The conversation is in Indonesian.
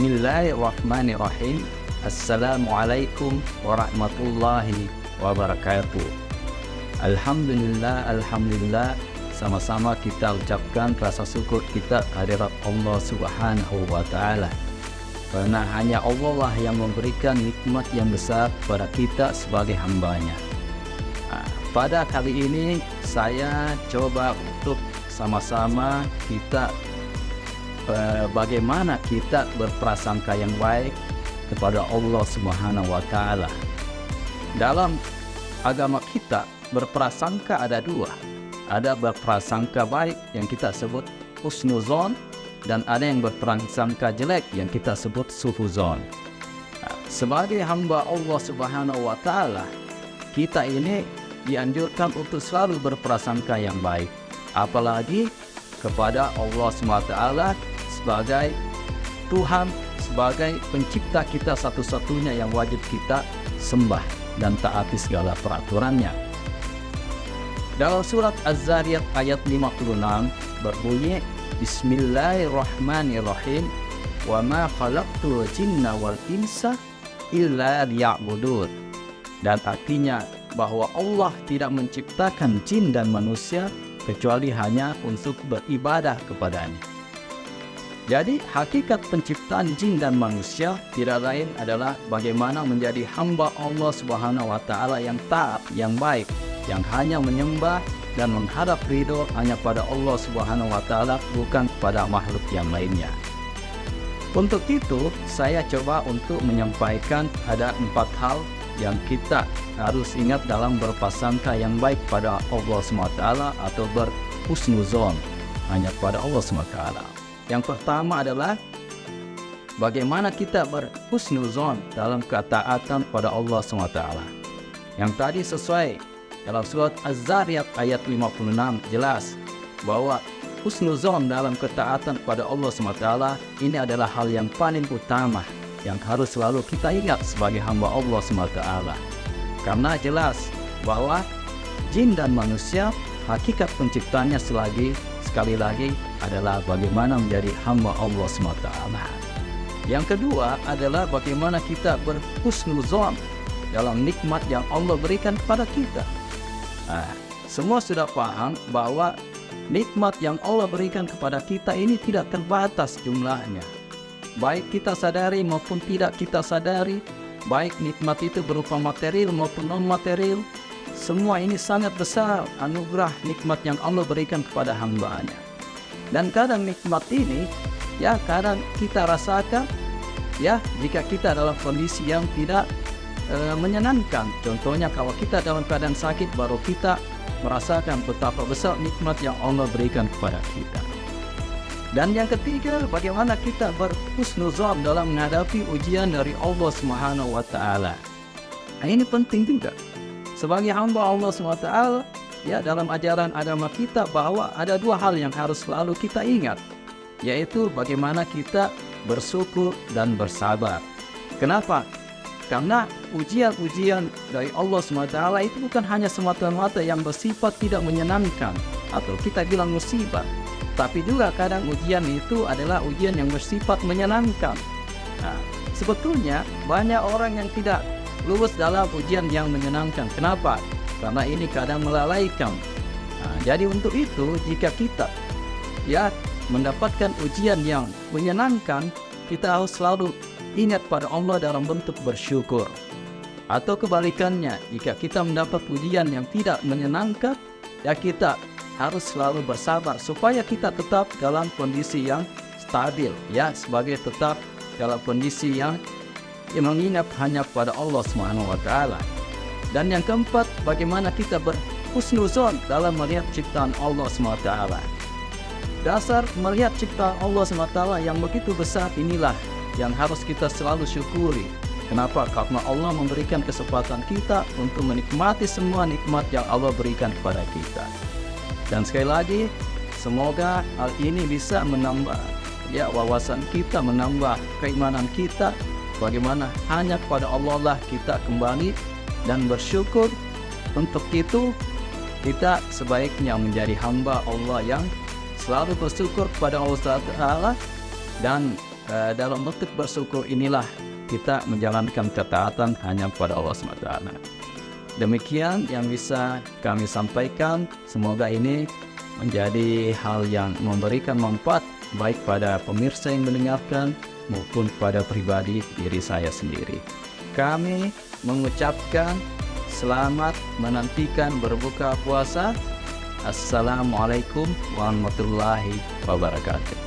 Bismillahirrahmanirrahim. Assalamualaikum warahmatullahi wabarakatuh. Alhamdulillah, sama-sama kita ucapkan rasa syukur kita hadirat Allah Subhanahu wa Ta'ala. Karena hanya Allah lah yang memberikan nikmat yang besar kepada kita sebagai hambanya. Pada kali ini saya coba untuk sama-sama kita bagaimana kita berprasangka yang baik kepada Allah Subhanahu wa Ta'ala. Dalam agama kita berprasangka ada dua. Ada berprasangka baik yang kita sebut husnuzon, dan ada yang berprasangka jelek yang kita sebut sufuzon. Sebagai hamba Allah Subhanahu wa Ta'ala, kita ini dianjurkan untuk selalu berprasangka yang baik, apalagi kepada Allah SWT sebagai Tuhan, sebagai pencipta kita satu-satunya yang wajib kita sembah dan taati segala peraturannya. Dalam surat Az-Zariyat ayat 56 berbunyi, Bismillahirrahmanirrahim, wa ma khalaqtul jinna wal insa illa liya'budun. Dan artinya bahwa Allah tidak menciptakan jin dan manusia kecuali hanya untuk beribadah kepadanya. Jadi hakikat penciptaan jin dan manusia tidak lain adalah bagaimana menjadi hamba Allah Subhanahu wa Ta'ala yang taat, yang baik, yang hanya menyembah dan menghadap ridho hanya pada Allah Subhanahu wa Ta'ala, bukan pada makhluk yang lainnya. Untuk itu saya coba untuk menyampaikan ada 4 hal yang kita harus ingat dalam berprasangka yang baik pada Allah SWT atau berhusnuzon hanya pada Allah SWT. Yang pertama adalah bagaimana kita berhusnuzon dalam ketaatan pada Allah SWT. Yang tadi sesuai dalam surat Az-Zariyat ayat 56 jelas bahwa husnuzon dalam ketaatan pada Allah SWT ini adalah hal yang paling utama yang harus selalu kita ingat sebagai hamba Allah SWT. Karena jelas bahwa jin dan manusia hakikat penciptanya sekali lagi adalah bagaimana menjadi hamba Allah SWT. Yang kedua adalah bagaimana kita berhusnuzon dalam nikmat yang Allah berikan kepada kita. Semua sudah paham bahwa nikmat yang Allah berikan kepada kita ini tidak terbatas jumlahnya. Baik kita sadari maupun tidak kita sadari, baik nikmat itu berupa material maupun non-material, semua ini sangat besar anugerah nikmat yang Allah berikan kepada hambanya. Dan kadang nikmat ini, kadang kita rasakan, jika kita dalam kondisi yang tidak menyenangkan. Contohnya kalau kita dalam keadaan sakit, baru kita merasakan betapa besar nikmat yang Allah berikan kepada kita. Dan yang ketiga, bagaimana kita berhusnuzon dalam menghadapi ujian dari Allah Subhanahu wa Ta'ala. Ini penting juga. Sebagai hamba Allah Subhanahu wa Ta'ala, dalam ajaran agama kita bahwa ada 2 hal yang harus selalu kita ingat, yaitu bagaimana kita bersyukur dan bersabar. Kenapa? Karena ujian-ujian dari Allah Subhanahu wa Ta'ala itu bukan hanya semata-mata yang bersifat tidak menyenangkan atau kita bilang musibah, tapi juga kadang ujian itu adalah ujian yang bersifat menyenangkan. Sebetulnya banyak orang yang tidak lulus dalam ujian yang menyenangkan. Kenapa? Karena ini kadang melalaikan. Jadi untuk itu, jika kita mendapatkan ujian yang menyenangkan, kita harus selalu ingat pada Allah dalam bentuk bersyukur. Atau kebalikannya, jika kita mendapat ujian yang tidak menyenangkan, kita harus selalu bersabar supaya kita tetap dalam kondisi yang stabil, sebagai tetap dalam kondisi yang mengingat hanya pada Allah Subhanahu wa Ta'ala. Dan yang keempat, bagaimana kita berhusnuzon dalam melihat ciptaan Allah Subhanahu wa Ta'ala. Dasar melihat ciptaan Allah Subhanahu wa Ta'ala yang begitu besar inilah yang harus kita selalu syukuri. Kenapa? Karena Allah memberikan kesempatan kita untuk menikmati semua nikmat yang Allah berikan kepada kita. Dan sekali lagi, semoga hal ini bisa menambah wawasan kita, menambah keimanan kita, bagaimana hanya kepada Allah lah kita kembali dan bersyukur. Untuk itu, kita sebaiknya menjadi hamba Allah yang selalu bersyukur kepada Allah SWT dan dalam bentuk bersyukur inilah kita menjalankan ketaatan hanya kepada Allah SWT. Demikian yang bisa kami sampaikan. Semoga ini menjadi hal yang memberikan manfaat baik pada pemirsa yang mendengarkan maupun pada pribadi diri saya sendiri. Kami mengucapkan selamat menantikan berbuka puasa. Assalamualaikum warahmatullahi wabarakatuh.